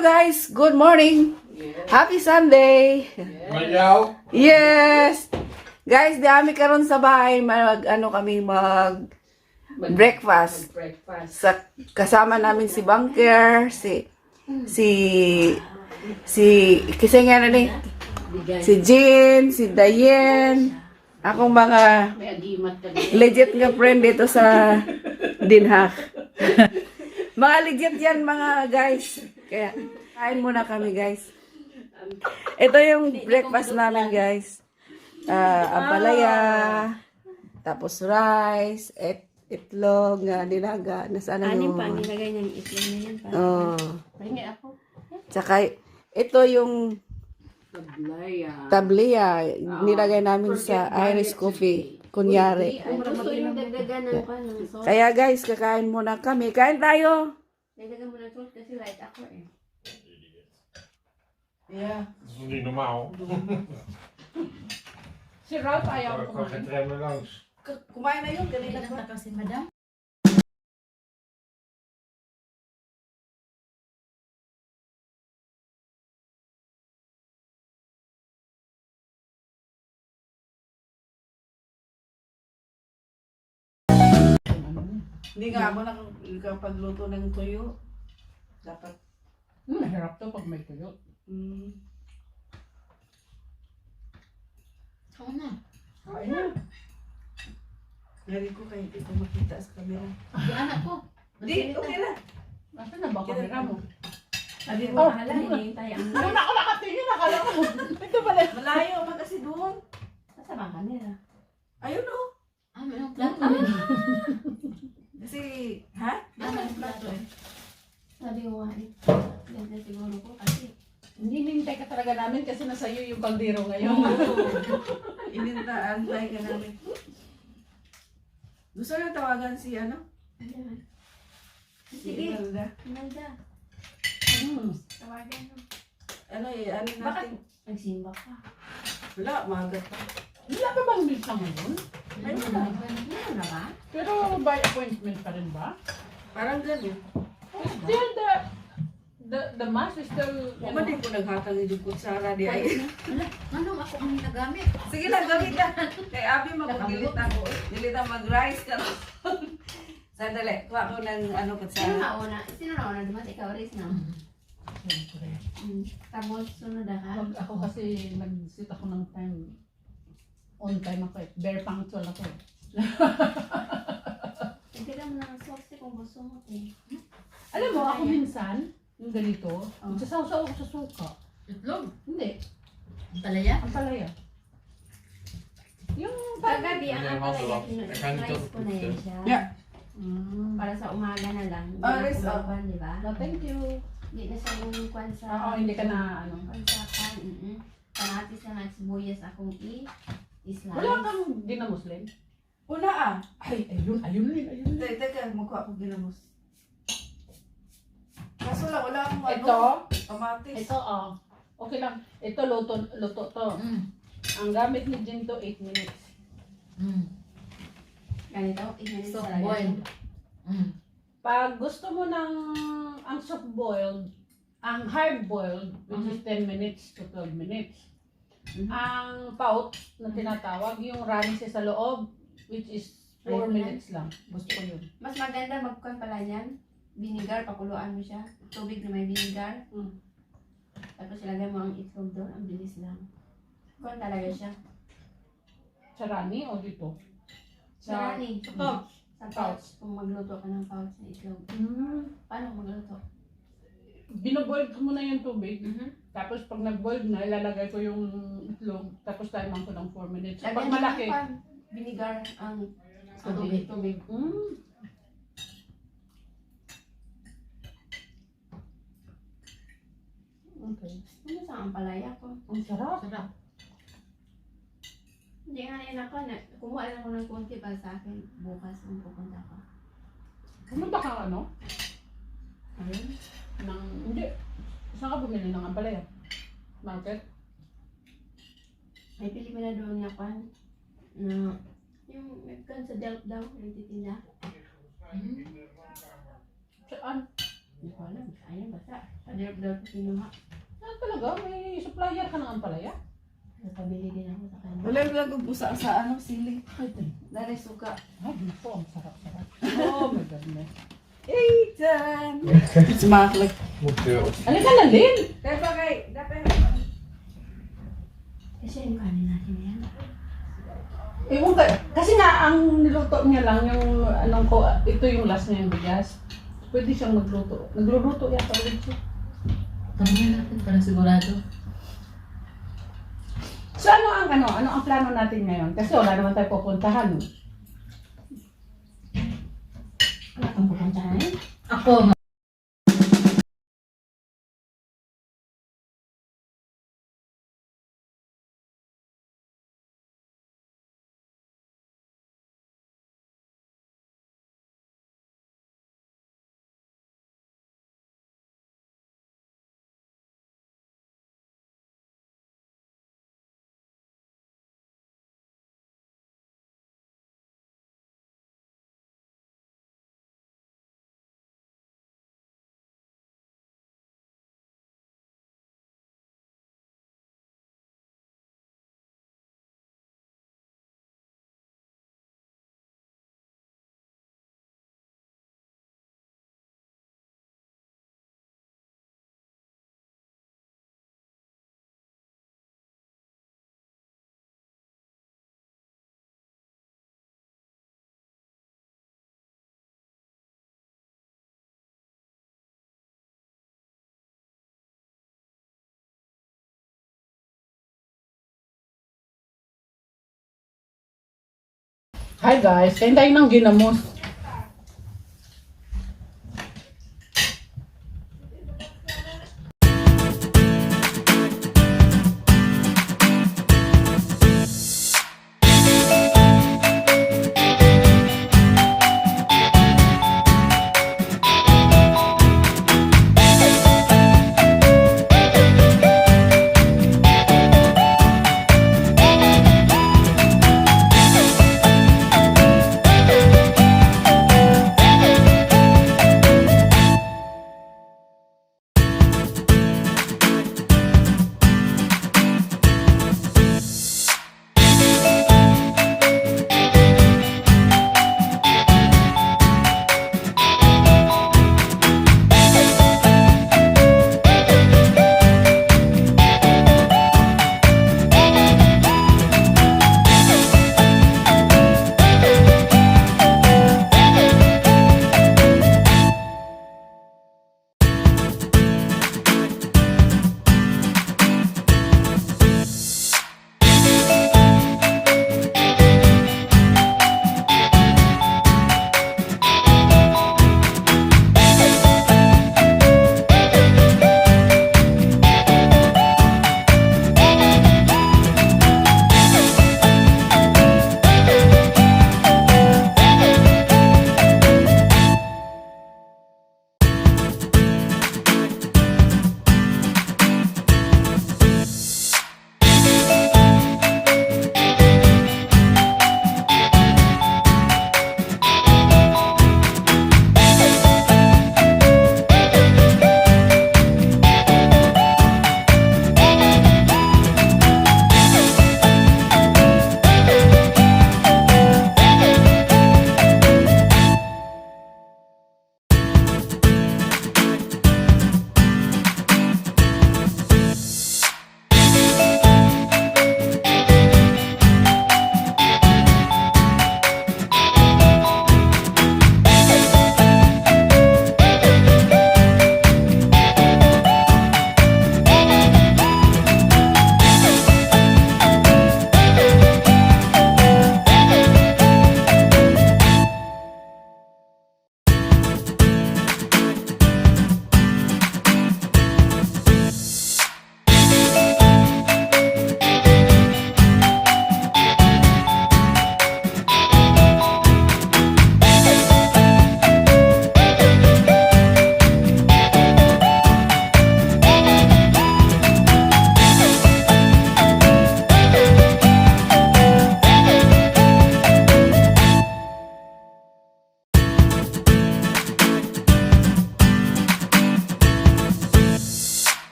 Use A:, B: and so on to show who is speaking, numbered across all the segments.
A: Hello guys, good morning. Happy Sunday.
B: Mayaw.
A: Yes. Guys, dami karon sa bahay kami mag breakfast. Sa kasama namin si Bunker, kasi nga na ni si Jean, si Diane, akong mga legit nga friend dito sa Dinhak. Mga legit yan mga guys. Kaya kain muna kami guys. Ito yung breakfast namin guys. Ampalaya, tapos rice, itlog na nilaga. Nasaan na
C: Anim
A: yung...
C: pa, nilagay niya yung itlog na yan.
A: Oh.
C: Pahingi ako.
A: Tsaka ito yung tablaya. Nilagay namin sa Irish coffee. Kunyari.
C: Gusto yung dagdagan ng sauce.
A: Kaya guys, kakain muna kami. Kain tayo!
C: Dagdagan mo ng sauce kasi light ako eh.
A: Yeah.
B: Niet normaal.
D: Si Ralph ayaw
B: Ik kan geen tram meer langs.
A: Kumain na yun. Kanina pa.
C: Kasi madam.
A: Hindi nga ako nakapagluto ng tuyo. Dapat.
D: Mahirap to pag may tuyo.
C: Oo na.
D: Kain na.
A: Nari ko kayo dito makita sa camera.
C: Di anak ko.
A: Di, okay na.
D: Nasaan na ba kamera mo?
C: Sabi mo,
D: Oh,
C: mahala, hinihintay ang
D: Ano na ako nakatingin? Akala ko. Ito pala.
A: Malayo man kasi doon.
C: Sasa bang kanila?
A: Ayun o.
C: Ah, may ang plato.
A: Kasi, ha?
C: Ah, may ang plato eh. Sabi ko nga eh. Ganda siguro ko kasi.
D: Hindi nintay ka talaga namin kasi nasa iyo yung kaldero ngayon.
A: Inintaan tayo ka namin. Gusto na tawagan si ano?
C: Ayan.
A: Si
C: Sige.
A: Imelda.
C: Imelda. Tawagan mo.
A: Ano natin?
C: Bakit? Nagsimba ka.
A: Wala, maaga pa.
D: Wala pa bang misa ngayon?
A: Ayun na.
C: Ano na ba?
D: Pero by appointment pa rin ba?
A: Parang ganun.
D: Still the mass is still...
A: Uma din ko naghatang yung kutsara di ay.
C: Ano ako ang nagamit?
A: Sige lang, gamit ka. Kay Abi mag-dilit ako. Dilit ang mag-rice ka. Sandali, kuha ko ng ano
C: Sino
A: kutsara.
C: nauna? Sino nauna? Dumat ikaw, Riz, no?
D: Siyempre.
C: Tapos, sunod ka.
D: Pag ako kasi nag-sit ako ng time, on time ako eh. Very punctual ako eh.
C: Nagtigan mo ng sauce kung gusto mo, eh.
D: Alam mo, ako minsan, yung ganito, magsasawsaw ako sa suka.
C: Itlog?
D: Hindi,
C: Palaya?
D: ang palaya. Yung
C: Kagabi, ang
B: Meneer Hasselhoff,
C: akala
B: ik ga niet
C: rice ko na yun siya.
A: Yeah.
C: Para sa umaga na lang. Hindi
A: Oh,
C: na
A: rice, oh.
C: kumaban, di ba?
D: No, thank you.
C: Hindi na siya yung kwan sa...
D: Oo, hindi ka na ano.
C: Kwan sa pan, Kamatis na nagsibuyas akong i-slice.
D: Wala kang di na Muslim?
A: Una ah.
D: Ay, ayun rin.
A: Teka, magkuha ko ginamos. Kaso lang, wala akong
D: Ito,
A: kamatis.
D: ito okay lang. Ito, luto to. Ang gamit ni Jin to, 8 minutes.
C: Ganito, i-minutes
E: Soft
C: talaga.
E: boiled.
D: Pag gusto mo ng ang soft boiled, ang hard boiled, which is 10 minutes to 12 minutes. Ang pouch na tinatawag, yung runny siya sa loob, which is 4 minutes lang. Gusto ko yun.
C: Mas maganda magkwan pala niyan. Vinegar, pakuluan mo siya. Tubig na may vinegar. Tapos ilagay mo ang itlog doon. Ang bilis lang. Kwan talaga siya.
D: Sa runny o dito?
C: Sa rani.
A: Sa pouch.
C: Sa pouch. Kung magluto ka ng pouch na itlog. Paano magluto?
D: Binoboil ko muna yung tubig. Tapos pag nag-boil na, ilalagay ko yung itlog. Tapos timean ko ng 4 minutes. So, pag
C: Lagyan mo
D: malaki,
C: ng kwan, vinegar ang tubig. Tubig.
D: Okay.
C: Ano sa ampalaya ko?
D: Ang sarap.
E: Sarap.
C: Hindi nga na ako. Kumuha lang ko ng konti para sa akin. Bukas kung pupunta ko.
D: Pumunta ka ano?
C: Ayun.
D: Hindi. Saan ka bumili ng ampalaya? Market?
C: May pili mo na doon nga kwan. Na yung kan sa Delp daw. Nagtitinda.
D: Saan?
C: Hindi ko alam. Ayun, basta. Padirap daw ito kinuha.
D: Ah, talaga? May supplier ka ng ampalaya?
C: Napabili din ako sa kanya.
A: Wala lang kung busa sa ano, sili. Dari suka.
D: Ay, dito. Ang sarap-sarap. Oh my goodness.
A: Ethan! Smakelijk.
B: Moet je
D: Halika na, Lynn.
A: Kaya ba kay, dapat
C: Kasi yung kanin natin yan.
D: Ewan ka, kasi nga ang niluto niya lang yung anong ko, ito yung last niya yung bigas. Pwede siyang magluto. Nagluluto yata ulit siya.
C: Tama natin para sigurado.
D: So ano ang plano natin ngayon? Kasi wala naman tayo pupuntahan.
C: Wala kang pupuntahan?
E: Ako,
D: Hi guys, kain tayo ng ginamos.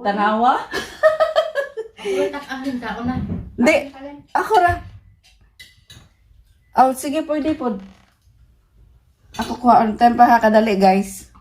A: Tanawa?
E: Ako tak-ahin ka, una.
A: Hindi. Ako ra. Oh, sige, pwede po. Ako kuha. Time pa kadali, guys.